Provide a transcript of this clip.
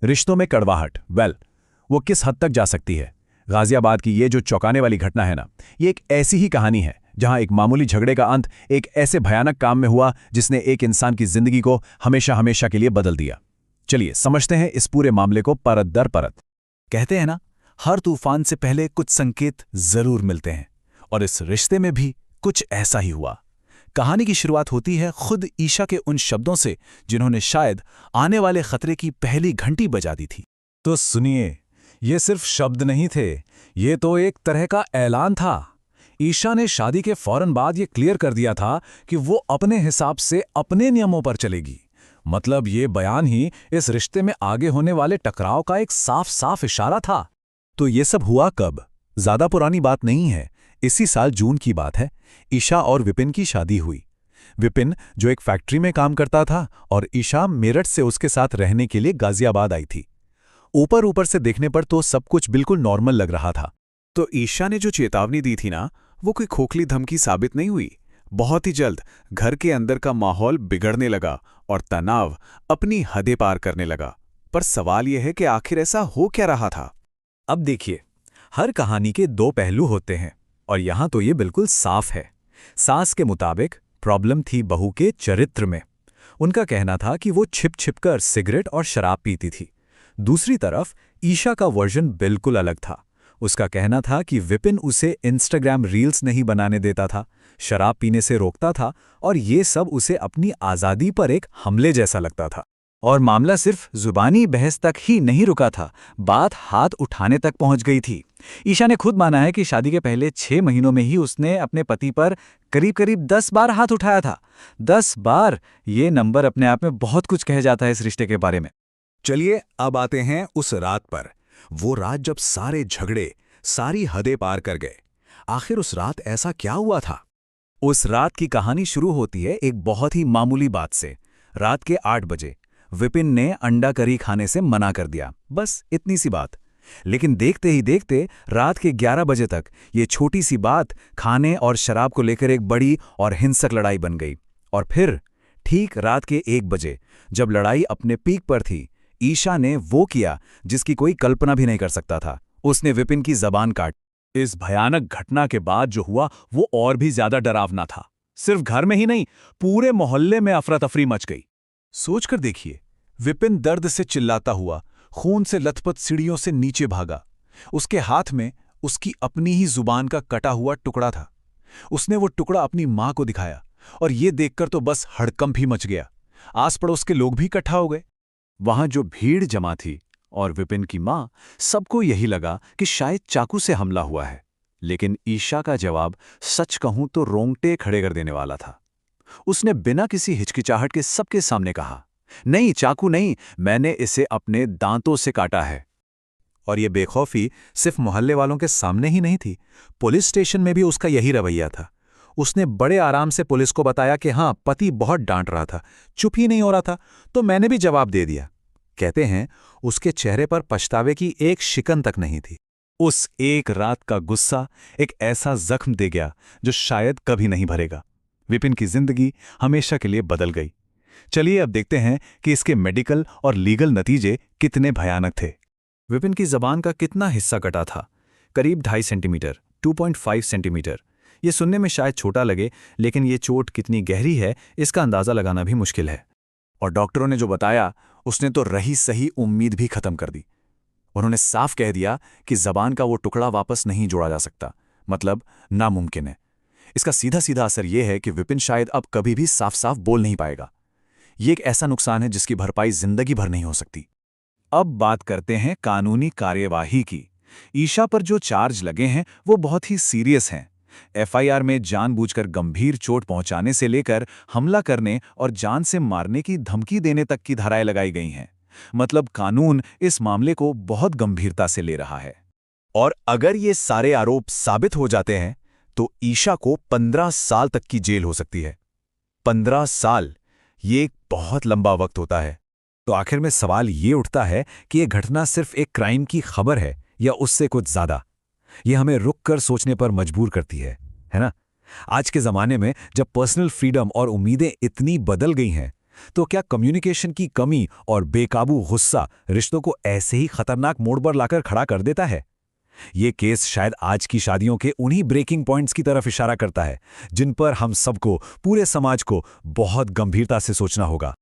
रिश्तों में कड़वाहट, वो किस हद तक जा सकती है? गाजियाबाद की ये जो चौंकाने वाली घटना है ना, ये एक ऐसी ही कहानी है जहां एक मामूली झगड़े का अंत एक ऐसे भयानक काम में हुआ जिसने एक इंसान की जिंदगी को हमेशा हमेशा के लिए बदल दिया। चलिए समझते हैं इस पूरे मामले को परत दर परत। कहते हैं ना, हर तूफान से पहले कुछ संकेत जरूर मिलते हैं, और इस रिश्ते में भी कुछ ऐसा ही हुआ। कहानी की शुरुआत होती है खुद ईशा के उन शब्दों से जिन्होंने शायद आने वाले खतरे की पहली घंटी बजा दी थी। तो सुनिए, ये सिर्फ शब्द नहीं थे, ये तो एक तरह का ऐलान था। ईशा ने शादी के फौरन बाद ये क्लियर कर दिया था कि वो अपने हिसाब से अपने नियमों पर चलेगी। मतलब ये बयान ही इस रिश्ते में आगे होने वाले टकराव का एक साफ साफ इशारा था। तो ये सब हुआ कब? ज्यादा पुरानी बात नहीं है, इसी साल जून की बात है। ईशा और विपिन की शादी हुई। विपिन जो एक फैक्ट्री में काम करता था और ईशा मेरठ से उसके साथ रहने के लिए गाजियाबाद आई थी। ऊपर ऊपर से देखने पर तो सब कुछ बिल्कुल नॉर्मल लग रहा था। तो ईशा ने जो चेतावनी दी थी ना, वो कोई खोखली धमकी साबित नहीं हुई। बहुत ही जल्द घर के अंदर का माहौल बिगड़ने लगा और तनाव अपनी हदें पार करने लगा। पर सवाल यह है कि आखिर ऐसा हो क्या रहा था? अब देखिए, हर कहानी के दो पहलू होते हैं और यहां तो ये बिल्कुल साफ है। सास के मुताबिक प्रॉब्लम थी बहू के चरित्र में। उनका कहना था कि वो छिप छिप कर सिगरेट और शराब पीती थी। दूसरी तरफ ईशा का वर्जन बिल्कुल अलग था। उसका कहना था कि विपिन उसे इंस्टाग्राम रील्स नहीं बनाने देता था, शराब पीने से रोकता था और ये सब उसे अपनी आज़ादी पर एक हमले जैसा लगता था। और मामला सिर्फ जुबानी बहस तक ही नहीं रुका था, बात हाथ उठाने तक पहुंच गई थी। ईशा ने खुद माना है कि शादी के पहले 6 महीनों में ही उसने अपने पति पर करीब करीब 10 बार हाथ उठाया था। 10 बार, ये नंबर अपने आप में बहुत कुछ कह जाता है इस रिश्ते के बारे में। चलिए अब आते हैं उस रात पर। वो रात जब सारे झगड़े सारी हदें पार कर गए। आखिर उस रात ऐसा क्या हुआ था? उस रात की कहानी शुरू होती है एक बहुत ही मामूली बात से। रात के 8 बजे विपिन ने अंडा करी खाने से मना कर दिया, बस इतनी सी बात। लेकिन देखते ही देखते रात के 11 बजे तक ये छोटी सी बात खाने और शराब को लेकर एक बड़ी और हिंसक लड़ाई बन गई। और फिर ठीक रात के 1 बजे जब लड़ाई अपने पीक पर थी, ईशा ने वो किया जिसकी कोई कल्पना भी नहीं कर सकता था। उसने विपिन की जबान काट। इस भयानक घटना के बाद जो हुआ वो और भी ज्यादा डरावना था। सिर्फ घर में ही नहीं, पूरे मोहल्ले में अफरा तफरी मच गई। सोचकर देखिए, विपिन दर्द से चिल्लाता हुआ खून से लथपथ सीढ़ियों से नीचे भागा। उसके हाथ में उसकी अपनी ही जुबान का कटा हुआ टुकड़ा था। उसने वो टुकड़ा अपनी मां को दिखाया और ये देखकर तो बस हड़कंप ही मच गया। आस पड़ोस के लोग भी इकट्ठा हो गए। वहां जो भीड़ जमा थी और विपिन की मां, सबको यही लगा कि शायद चाकू से हमला हुआ है। लेकिन ईशा का जवाब सच कहूं तो रोंगटे खड़े कर देने वाला था। उसने बिना किसी हिचकिचाहट के सबके सामने कहा, नहीं, चाकू नहीं, मैंने इसे अपने दांतों से काटा है। और ये बेखौफी सिर्फ मोहल्ले वालों के सामने ही नहीं थी, पुलिस स्टेशन में भी उसका यही रवैया था। उसने बड़े आराम से पुलिस को बताया कि हाँ, पति बहुत डांट रहा था, चुप ही नहीं हो रहा था, तो मैंने भी जवाब दे दिया। कहते हैं उसके चेहरे पर पछतावे की एक शिकन तक नहीं थी। उस एक रात का गुस्सा एक ऐसा जख्म दे गया जो शायद कभी नहीं भरेगा। विपिन की जिंदगी हमेशा के लिए बदल गई। चलिए अब देखते हैं कि इसके मेडिकल और लीगल नतीजे कितने भयानक थे। विपिन की जबान का कितना हिस्सा कटा था? करीब 2.5 सेंटीमीटर, 2.5 सेंटीमीटर। ये सुनने में शायद छोटा लगे, लेकिन ये चोट कितनी गहरी है इसका अंदाजा लगाना भी मुश्किल है। और डॉक्टरों ने जो बताया उसने तो रही सही उम्मीद भी खत्म कर दी। उन्होंने साफ कह दिया कि जबान का वो टुकड़ा वापस नहीं जोड़ा जा सकता, मतलब नामुमकिन है। इसका सीधा सीधा असर यह है कि विपिन शायद अब कभी भी साफ साफ बोल नहीं पाएगा। ये एक ऐसा नुकसान है जिसकी भरपाई जिंदगी भर नहीं हो सकती। अब बात करते हैं कानूनी कार्यवाही की। ईशा पर जो चार्ज लगे हैं वो बहुत ही सीरियस हैं। एफआईआर में जानबूझकर गंभीर चोट पहुंचाने से लेकर हमला करने और जान से मारने की धमकी देने तक की धाराएं लगाई गई हैं। मतलब कानून इस मामले को बहुत गंभीरता से ले रहा है। और अगर ये सारे आरोप साबित हो जाते हैं तो ईशा को 15 साल तक की जेल हो सकती है। 15 साल, ये एक बहुत लंबा वक्त होता है। तो आखिर में सवाल ये उठता है कि यह घटना सिर्फ एक क्राइम की खबर है या उससे कुछ ज्यादा। ये हमें रुक कर सोचने पर मजबूर करती है ना? आज के ज़माने में जब पर्सनल फ्रीडम और उम्मीदें इतनी बदल गई हैं, तो क्या कम्युनिकेशन की कमी और बेकाबू गुस्सा रिश्तों को ऐसे ही खतरनाक मोड़ पर लाकर खड़ा कर देता है? ये केस शायद आज की शादियों के उन्हीं ब्रेकिंग पॉइंट्स की तरफ इशारा करता है, जिन पर हम सबको, पूरे समाज को बहुत गंभीरता से सोचना होगा।